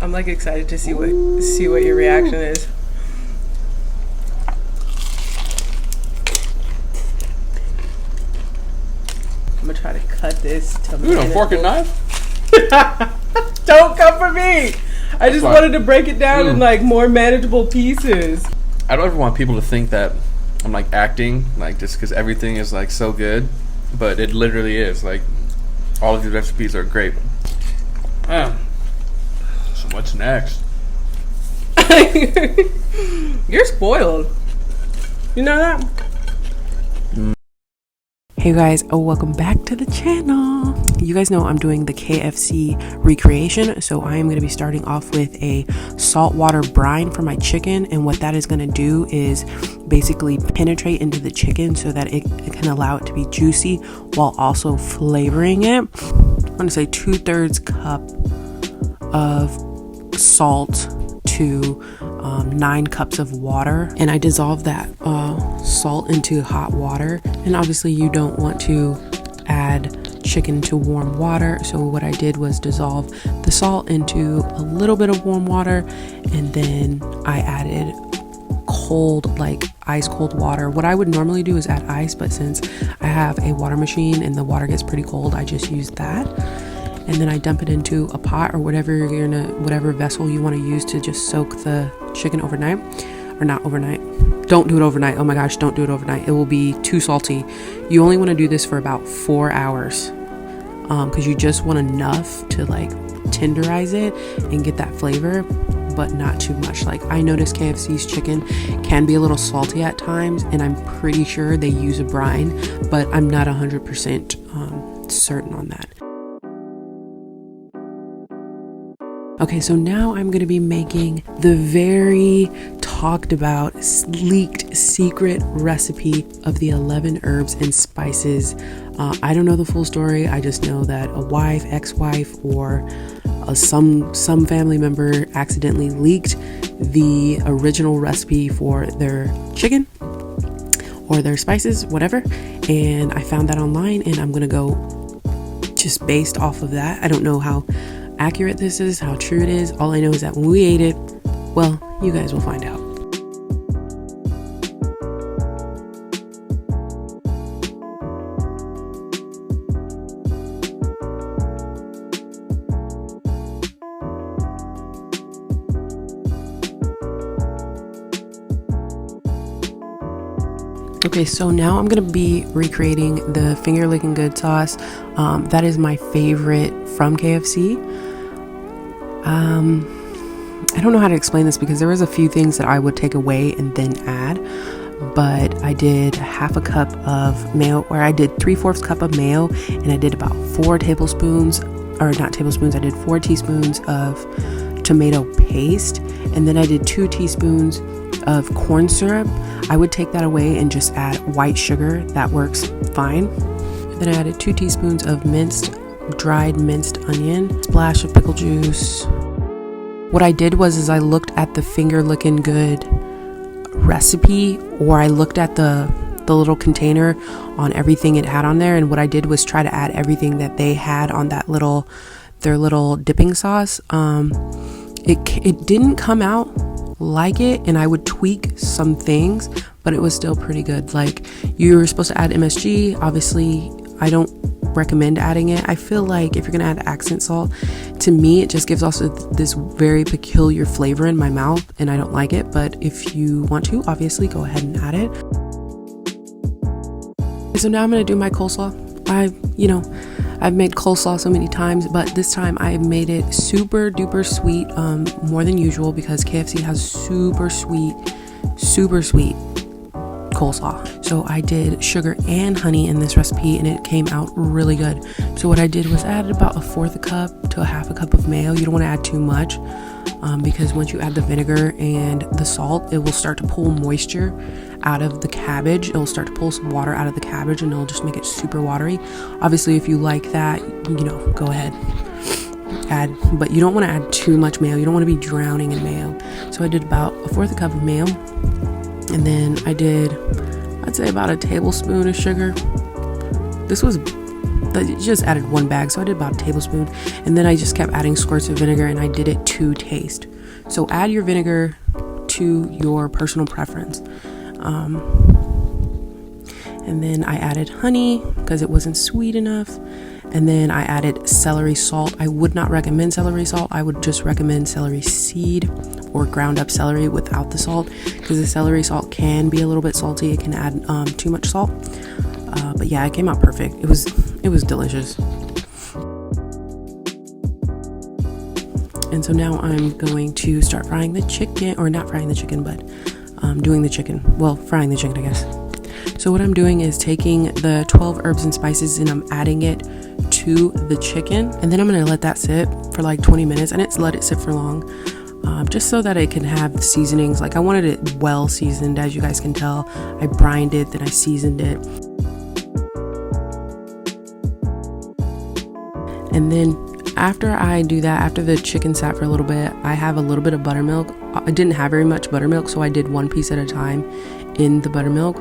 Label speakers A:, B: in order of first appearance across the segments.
A: I'm like excited to see what your reaction is. I'm gonna try to cut this to
B: a fork and knife?
A: Don't come for me. I just wanted to break it down in like more manageable pieces.
B: I don't ever want people to think that I'm like acting, like just because everything is like so good, but it literally is. Like all of these recipes are great. So what's next?
A: You're spoiled. You know that? Hey guys, welcome back to the channel. You guys know I'm doing the KFC recreation, so I am going to be starting off with a saltwater brine for my chicken, and what that is going to do is basically penetrate into the chicken so that it can allow it to be juicy while also flavoring it. I'm going to say 2/3 cup of salt to 9 cups of water, and I dissolve that salt into hot water. And obviously you don't want to add chicken to warm water, so what I did was dissolve the salt into a little bit of warm water, and then I added cold, like ice cold water. What I would normally do is add ice, but since I have a water machine and the water gets pretty cold, I just use that. And then I dump it into a pot or whatever vessel you want to use to just soak the chicken overnight. Or not overnight. Don't do it overnight. Oh my gosh, don't do it overnight. It will be too salty. You only want to do this for about 4 hours because you just want enough to like tenderize it and get that flavor, but not too much. Like I noticed KFC's chicken can be a little salty at times, and I'm pretty sure they use a brine, but I'm not 100% certain on that. Okay, so now I'm going to be making the very talked about, leaked secret recipe of the 11 herbs and spices. I don't know the full story. I just know that a wife, ex-wife, or some family member accidentally leaked the original recipe for their chicken or their spices, whatever. And I found that online, and I'm going to go just based off of that. I don't know how accurate this is, how true it is. All I know is that when we ate it, well, you guys will find out. Okay, so now I'm going to be recreating the finger licking good sauce. That is my favorite from KFC. I don't know how to explain this because there was a few things that I would take away and then add, but I did half a cup of mayo, or I did 3/4 cup of mayo, and I did about 4 tablespoons, or not tablespoons, I did 4 teaspoons of tomato paste, and then I did 2 teaspoons of corn syrup. I would take that away and just add white sugar. That works fine. And then I added 2 teaspoons of dried minced onion, splash of pickle juice. What I did was I looked at the finger licking good recipe, or I looked at the little container on everything it had on there, and what I did was try to add everything that they had on that their little dipping sauce. It didn't come out like it, and I would tweak some things, but it was still pretty good. Like, you were supposed to add MSG. Obviously I don't recommend adding it. I feel like if you're gonna add accent salt, to me it just gives also this very peculiar flavor in my mouth, and I don't like it. But if you want to, obviously go ahead and add it. So now I'm gonna do my coleslaw. I've made coleslaw so many times, but this time I made it super duper sweet, more than usual, because KFC has super sweet coleslaw. So I did sugar and honey in this recipe, and it came out really good. So what I did was added about 1/4 cup to 1/2 cup of mayo. You don't want to add too much, because once you add the vinegar and the salt, it will start to pull moisture out of the cabbage. It will start to pull some water out of the cabbage, and it'll just make it super watery. Obviously, if you like that, go ahead, add, but you don't want to add too much mayo. You don't want to be drowning in mayo. So I did about 1/4 cup of mayo, and then I'd say about a tablespoon of sugar. This was just added 1 bag, so I did about a tablespoon, and then I just kept adding squirts of vinegar, and I did it to taste. So add your vinegar to your personal preference. And then I added honey because it wasn't sweet enough. And then I added celery salt. I would not recommend celery salt. I would just recommend celery seed or ground up celery without the salt, because the celery salt can be a little bit salty. It can add too much salt. But yeah, it came out perfect. It was delicious. And so now I'm going to start frying the chicken, or not frying the chicken, but doing the chicken. Well, frying the chicken, I guess. So what I'm doing is taking the 12 herbs and spices and I'm adding it to the chicken, and then I'm going to let that sit for like 20 minutes. I didn't let it sit for long, just so that it can have seasonings. Like, I wanted it well seasoned, as you guys can tell. I brined it, then I seasoned it. And then after I do that, after the chicken sat for a little bit, I have a little bit of buttermilk. I didn't have very much buttermilk, so I did 1 piece at a time in the buttermilk.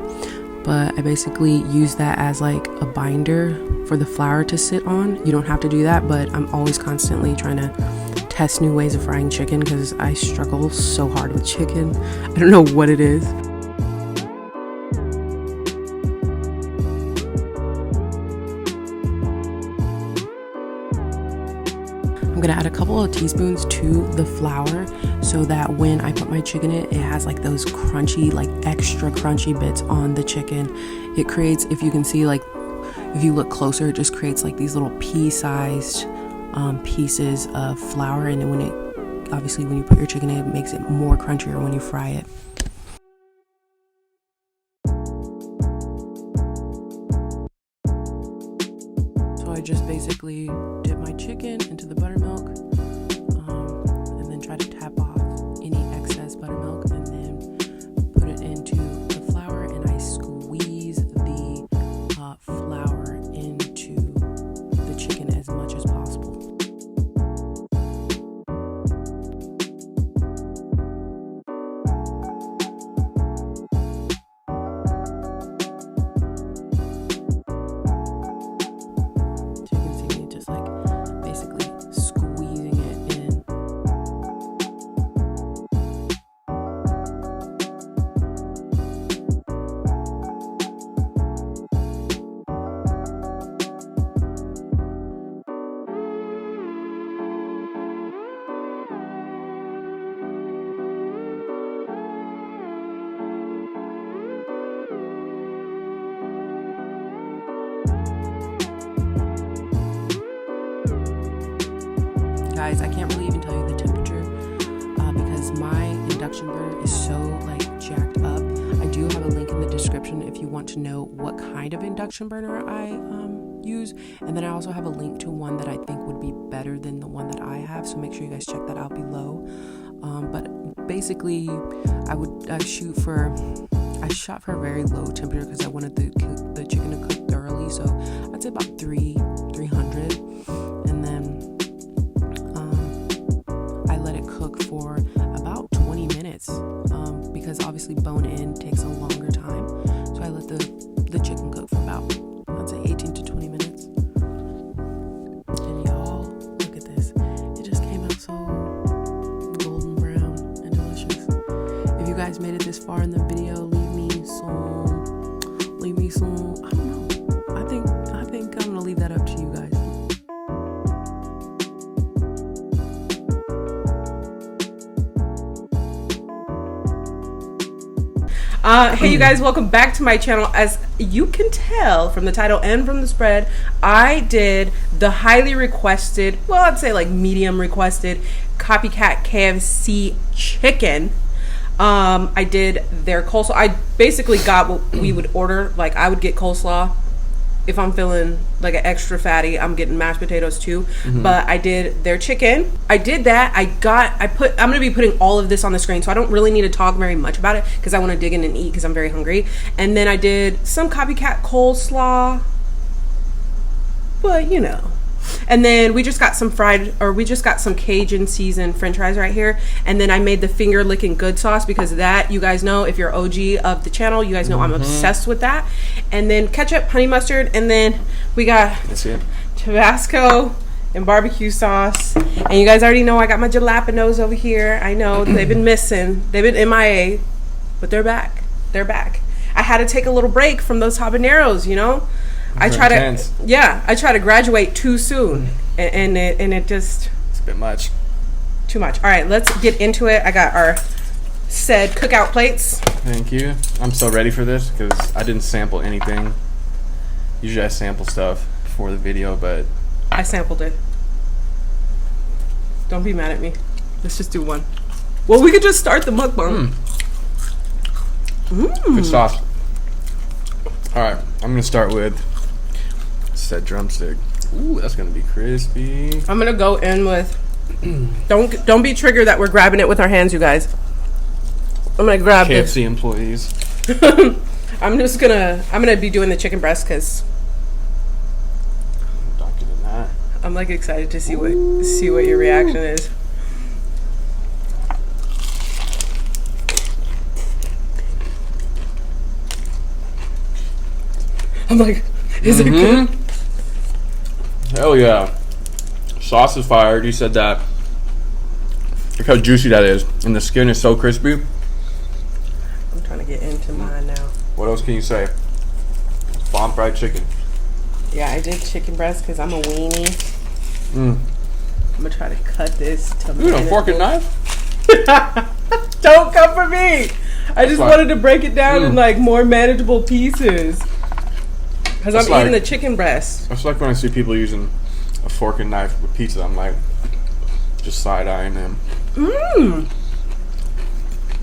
A: But I basically use that as like a binder for the flour to sit on. You don't have to do that, but I'm always constantly trying to test new ways of frying chicken because I struggle so hard with chicken. I don't know what it is. I'm gonna add a couple of teaspoons to the flour so that when I put my chicken in, it has like those crunchy, like extra crunchy bits on the chicken. It creates, if you can see, like if you look closer, it just creates like these little pea-sized pieces of flour, and then when it, obviously when you put your chicken in, it makes it more crunchier when you fry it. So I just basically dip my chicken into the buttermilk, and then try to tap off any excess buttermilk, and then put it into the flour, and I squeeze the flour into the chicken as much as possible. Guys, I can't really even tell you the temperature because my induction burner is so like jacked up. I do have a link in the description if you want to know what kind of induction burner I use, and then I also have a link to one that I think would be better than the one that I have, so make sure you guys check that out below. But basically I shot for a very low temperature because I wanted the chicken to cook thoroughly, so I'd say about 300, and then I let it cook for about 20 minutes because obviously bone in takes a longer time, so I let the chicken cook for about, I'd say 18 to 20 minutes. And y'all, look at this, it just came out so golden brown and delicious. If you guys made it this far in the video, leave me some, I don't know, I think I'm gonna leave that up to you guys. Hey you guys, welcome back to my channel. As you can tell from the title and from the spread, I did the highly requested, well, I'd say like medium requested Copycat KFC chicken. I did their coleslaw. I basically got what we would order. Like, I would get coleslaw. If I'm feeling like an extra fatty, I'm getting mashed potatoes too. But I did their chicken. I did that. I'm gonna be putting all of this on the screen, so I don't really need to talk very much about it because I want to dig in and eat because I'm very hungry. And then I did some Copycat coleslaw, but you know, And then we just got some some Cajun seasoned French fries right here. And then I made the finger licking good sauce, because that, you guys know, if you're OG of the channel, you guys know I'm obsessed with that. And then ketchup, honey mustard, and then we got Tabasco and barbecue sauce. And you guys already know I got my jalapenos over here. I know they've been missing. They've been MIA, but they're back. They're back. I had to take a little break from those habaneros, you know. I try to graduate too soon, and it just,
B: it's a bit much.
A: Too much. All right, let's get into it. I got our said cookout plates.
B: Thank you. I'm so ready for this because I didn't sample anything. Usually I sample stuff before the video, but
A: I sampled it. Don't be mad at me. Let's just do one. Well, we could just start the mukbang.
B: Good sauce. All right, I'm gonna start with said drumstick. Ooh, that's gonna be crispy.
A: I'm gonna go in with. Don't be triggered that we're grabbing it with our hands, you guys. I'm gonna grab
B: KFC employees.
A: I'm gonna be doing the chicken breast because I'm like excited to see what your reaction is. I'm like, is it good?
B: Hell yeah. Sauce is fired. You said that. Look how juicy that is. And the skin is so crispy.
A: I'm trying to get into mine now.
B: What else can you say? Bomb fried chicken.
A: Yeah, I did chicken breast because I'm a weenie. I'm going to try to cut this to
B: You got a fork and knife?
A: Don't come for me. I just wanted to break it down in like more manageable pieces. Because I'm eating the chicken breast.
B: That's like when I see people using a fork and knife with pizza. I'm like, just side-eyeing them.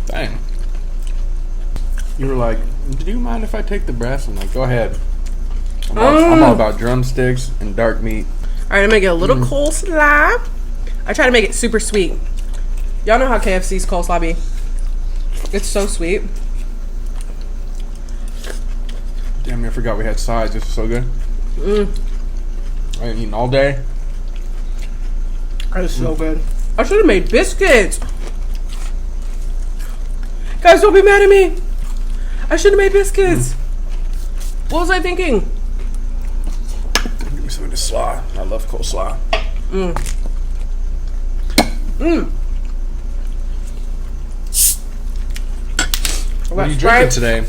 B: Dang. You were like, do you mind if I take the breast? I'm like, go ahead. I'm all about drumsticks and dark meat.
A: All right, I'm going to get a little coleslaw. I try to make it super sweet. Y'all know how KFC's coleslaw be. It's so sweet.
B: Damn, I forgot we had sides. This is so good. I ain't eating all day.
A: That is so good. I should have made biscuits. Guys, don't be mad at me. I should have made biscuits. What was I thinking?
B: Give me some of this slaw. I love coleslaw. What are you drinking today?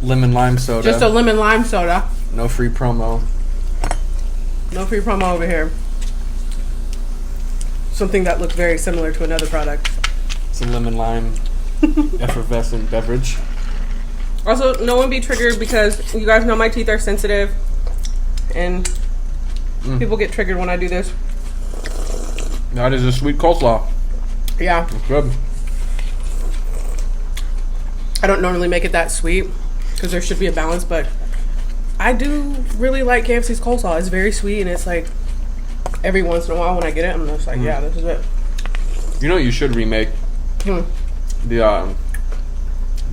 B: Lemon lime soda.
A: Just a lemon lime soda.
B: No free promo.
A: No free promo over here. Something that looks very similar to another product.
B: It's a lemon lime effervescent beverage.
A: Also, no one be triggered because you guys know my teeth are sensitive and people get triggered when I do this.
B: That is a sweet coleslaw.
A: Yeah.
B: It's good.
A: I don't normally make it that sweet because there should be a balance, but I do really like KFC's coleslaw. It's very sweet, and it's like every once in a while when I get it, I'm just like, yeah, this is it.
B: You know, you should remake the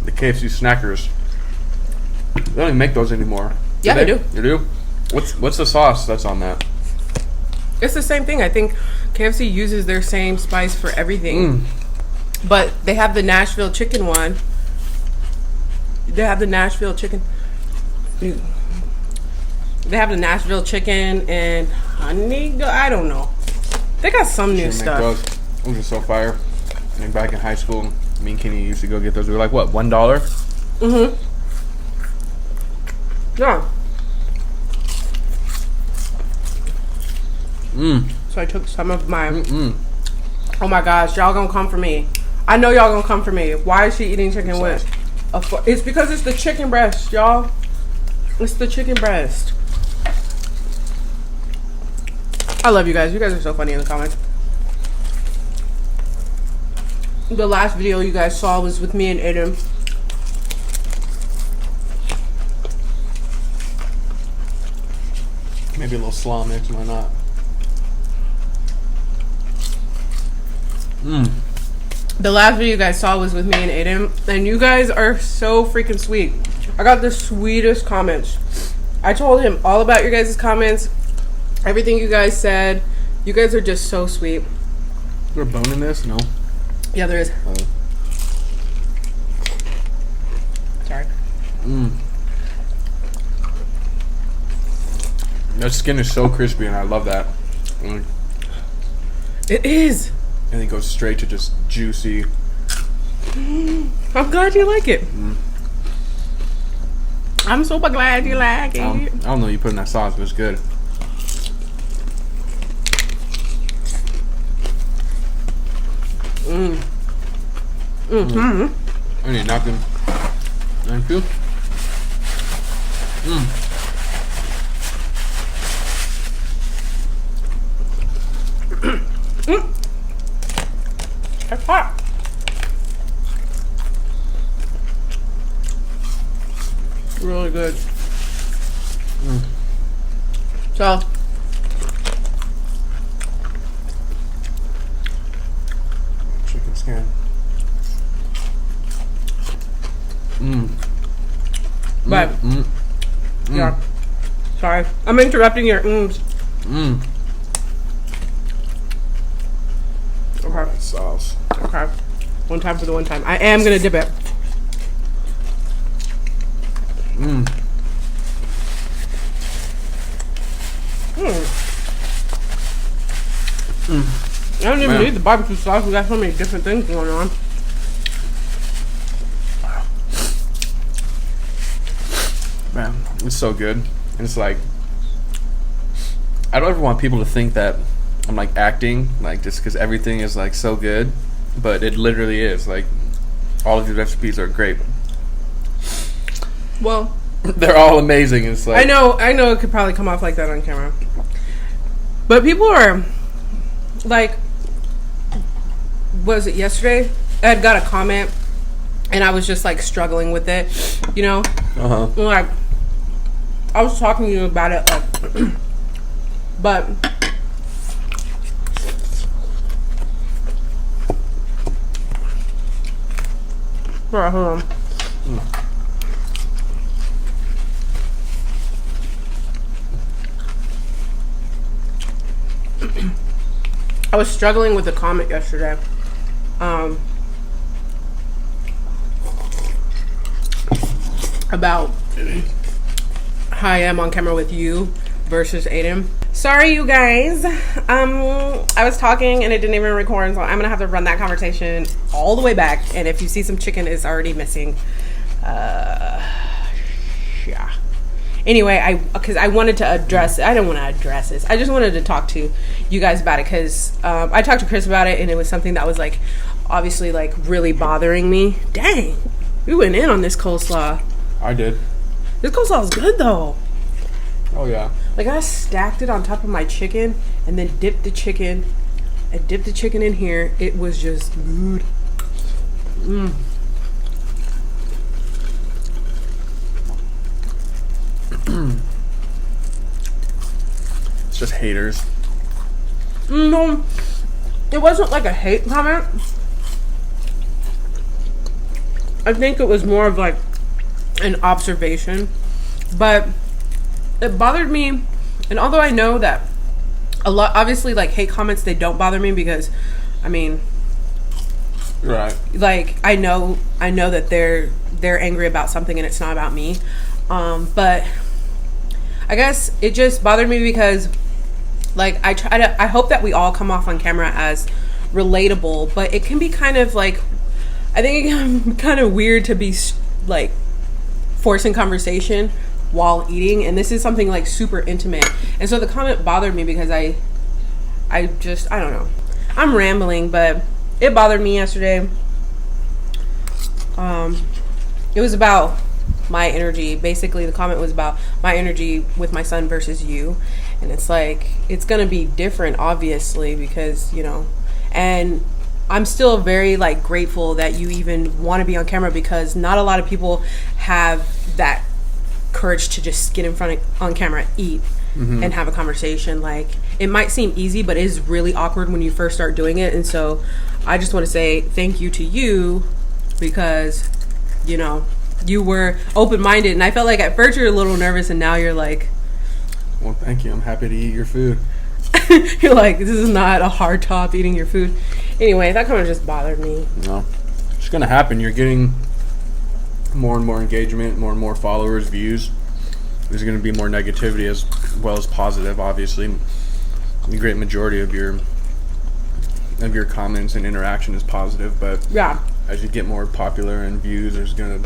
B: KFC snackers. They don't even make those anymore.
A: Yeah, they do.
B: You do? What's the sauce that's on that?
A: It's the same thing. I think KFC uses their same spice for everything, but they have the Nashville chicken one. They have the Nashville chicken. They have the Nashville chicken and honey. I don't know. They got some new stuff.
B: Those are so fire. I mean, back in high school, me and Kenny used to go get those. They were like, what, $1?
A: Yeah. So I took some of my. Oh my gosh, y'all gonna come for me. I know y'all gonna come for me. Why is she eating chicken with a fork? It's because it's the chicken breast, y'all. It's the chicken breast. I love you guys. You guys are so funny in the comments. The last video you guys saw was with me and Aiden.
B: Maybe a little slaw mix, why not?
A: The last video you guys saw was with me and Aiden, and you guys are so freaking sweet. I got the sweetest comments. I told him all about your guys' comments, everything you guys said. You guys are just so sweet.
B: Is there a bone in this? No.
A: Yeah, there is. Sorry.
B: That skin is so crispy, and I love that.
A: It is.
B: And it goes straight to just juicy.
A: I'm glad you like it. I'm super glad you like it.
B: I don't know you put in that sauce, but it's good. I need napkin. Thank you.
A: That's hot. Really good. So,
B: Chicken skin.
A: but yeah. Sorry, I'm interrupting your Okay.
B: That sauce.
A: Okay. One time for the one time. I am gonna dip it. I don't even need the barbecue sauce. We got so many different things going on.
B: Man, it's so good. And it's like, I don't ever want people to think that I'm like acting, like just because everything is like so good, but it literally is. Like, all of these recipes are great.
A: Well,
B: they're all amazing. It's like,
A: I know it could probably come off like that on camera, but people are like, was it yesterday? I had got a comment, and I was just like struggling with it, you know. Like, I was talking to you about it, like, but alright, hold on. I was struggling with a comment yesterday. About how I am on camera with you versus Aiden. Sorry, you guys. I was talking and it didn't even record, so I'm gonna have to run that conversation all the way back. And if you see some chicken, it's already missing. Yeah. Anyway, because I wanted to address it. I don't want to address this. I just wanted to talk to you guys about it because I talked to Chris about it, and it was something that was like, obviously, like really bothering me. Dang, we went in on this coleslaw.
B: I did.
A: This coleslaw is good though.
B: Oh yeah.
A: Like, I stacked it on top of my chicken and then dipped the chicken. I dipped the chicken in here. It was just good.
B: It's just haters.
A: No, it wasn't like a hate comment. I think it was more of like an observation, but it bothered me. And although I know that a lot, obviously, like hate comments, they don't bother me because, I mean,
B: Right.
A: like I know that they're angry about something and it's not about me. But I guess it just bothered me because, like, I hope that we all come off on camera as relatable, but it can be kind of like, I think it can be kind of weird to be like forcing conversation while eating, and this is something like super intimate. And so the comment bothered me because I don't know. I'm rambling, but it bothered me yesterday. It was about my energy. Basically, the comment was about my energy with my son versus you. And it's like, it's going to be different, obviously, because, you know, and I'm still very like grateful that you even want to be on camera, because not a lot of people have that courage to just get in front of on camera, eat, and have a conversation. Like, it might seem easy, but it is really awkward when you first start doing it. And so I just want to say thank you to you, because, you know, you were open-minded, and I felt like at first you're a little nervous, and now you're like,
B: well, thank you. I'm happy to eat your food.
A: you're like, this is not a hard top eating your food. Anyway, that kind of just bothered me.
B: No, it's gonna happen. You're getting more and more engagement, more and more followers, views. There's gonna be more negativity as well as positive. Obviously, the great majority of your comments and interaction is positive, but
A: Yeah.
B: as you get more popular and views, there's gonna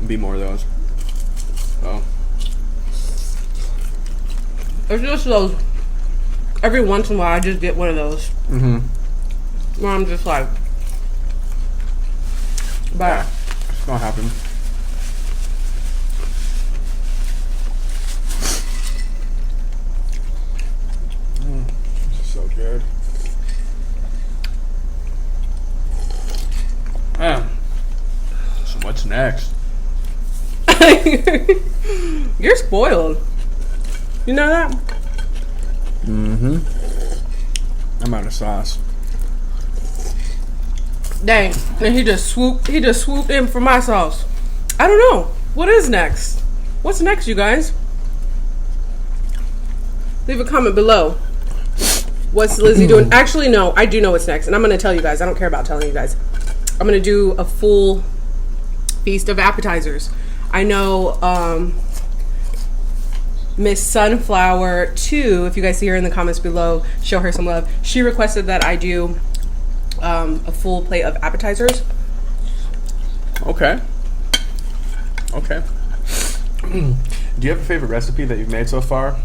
B: be more of those. So
A: It's just those. Every once in a while, I just get one of those. Where I'm just like, but
B: yeah, it's gonna happen. This is so good. So what's next?
A: you're spoiled. You know that?
B: I'm out of sauce.
A: Dang. And he just swooped in for my sauce. I don't know. What is next? What's next, you guys? Leave a comment below. What's Lizzy doing? Actually, no, I do know what's next, and I'm gonna tell you guys. I don't care about telling you guys. I'm gonna do a full feast of appetizers. I know Miss Sunflower 2, if you guys see her in the comments below, show her some love. She requested that I do a full plate of appetizers.
B: Okay. Do you have a favorite recipe that you've made so far?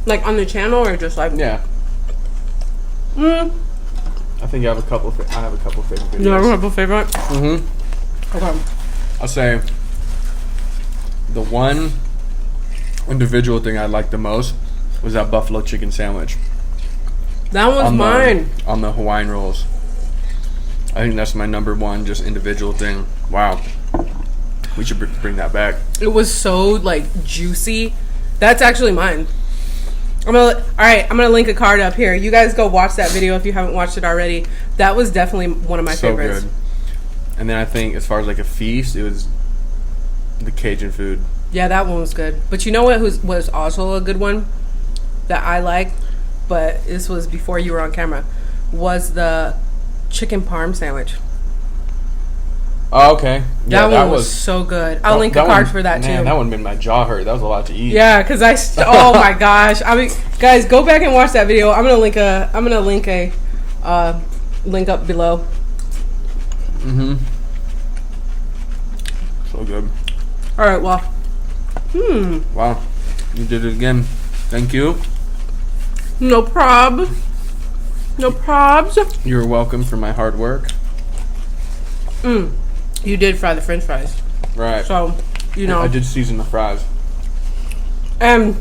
A: Like on the channel, or just like
B: Yeah. I think I have a couple. I have a couple favorite videos.
A: You have a favorite? Okay.
B: I'll say the one individual thing I liked the most was that buffalo chicken sandwich.
A: That one's mine.
B: On the Hawaiian rolls. I think that's my number one just individual thing. Wow. We should bring that back.
A: It was so like juicy. That's actually mine. All right, I'm gonna link a card up here. You guys go watch that video if you haven't watched it already. That was definitely one of my favorites.
B: Good. And then I think as far as like a feast, it was the Cajun food.
A: Yeah, that one was good. But you know what was also a good one that I liked, but this was before you were on camera, was the chicken parm sandwich.
B: Oh, okay.
A: Yeah, that one was so good. I'll link a card for that too.
B: Man, that one made my jaw hurt. That was a lot to eat.
A: Yeah, because oh my gosh. I mean, guys, go back and watch that video. I'm gonna link a link up below.
B: So good.
A: All right, well.
B: Wow. You did it again. Thank you.
A: No prob. No probs.
B: You're welcome for my hard work.
A: You did fry the French fries.
B: Right.
A: So, you know.
B: I did season the fries.
A: And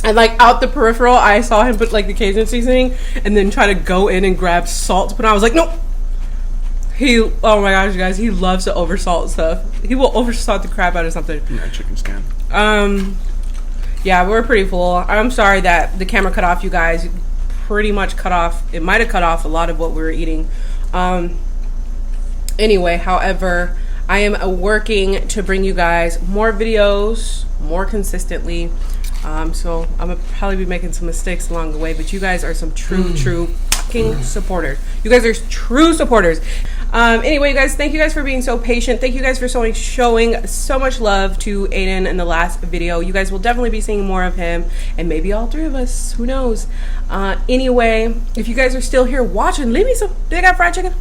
A: like out the peripheral, I saw him put like the Cajun seasoning and then try to go in and grab salt. But I was like, nope. Oh my gosh, you guys, he loves to oversalt stuff. He will oversalt the crap out of something.
B: Yeah, chicken skin.
A: Yeah, we're pretty full. I'm sorry that the camera cut off, you guys. Pretty much cut off. It might have cut off a lot of what we were eating. Anyway, however, I am working to bring you guys more videos more consistently. So I'm gonna probably be making some mistakes along the way, but you guys are some true fucking supporters. You guys are true supporters. Anyway, you guys, thank you guys for being so patient. Thank you guys for showing so much love to Aiden in the last video. You guys will definitely be seeing more of him, and maybe all three of us, who knows. Anyway, if you guys are still here watching, leave me some. They got fried chicken?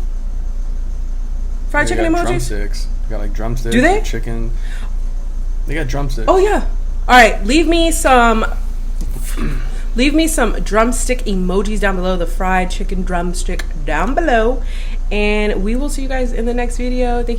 A: Fried chicken emojis?
B: Drumsticks. They got like drumsticks.
A: Do they?
B: Chicken. They got drumsticks.
A: Oh yeah. All right, leave me some drumstick emojis down below, the fried chicken drumstick down below, and we will see you guys in the next video. Thank you.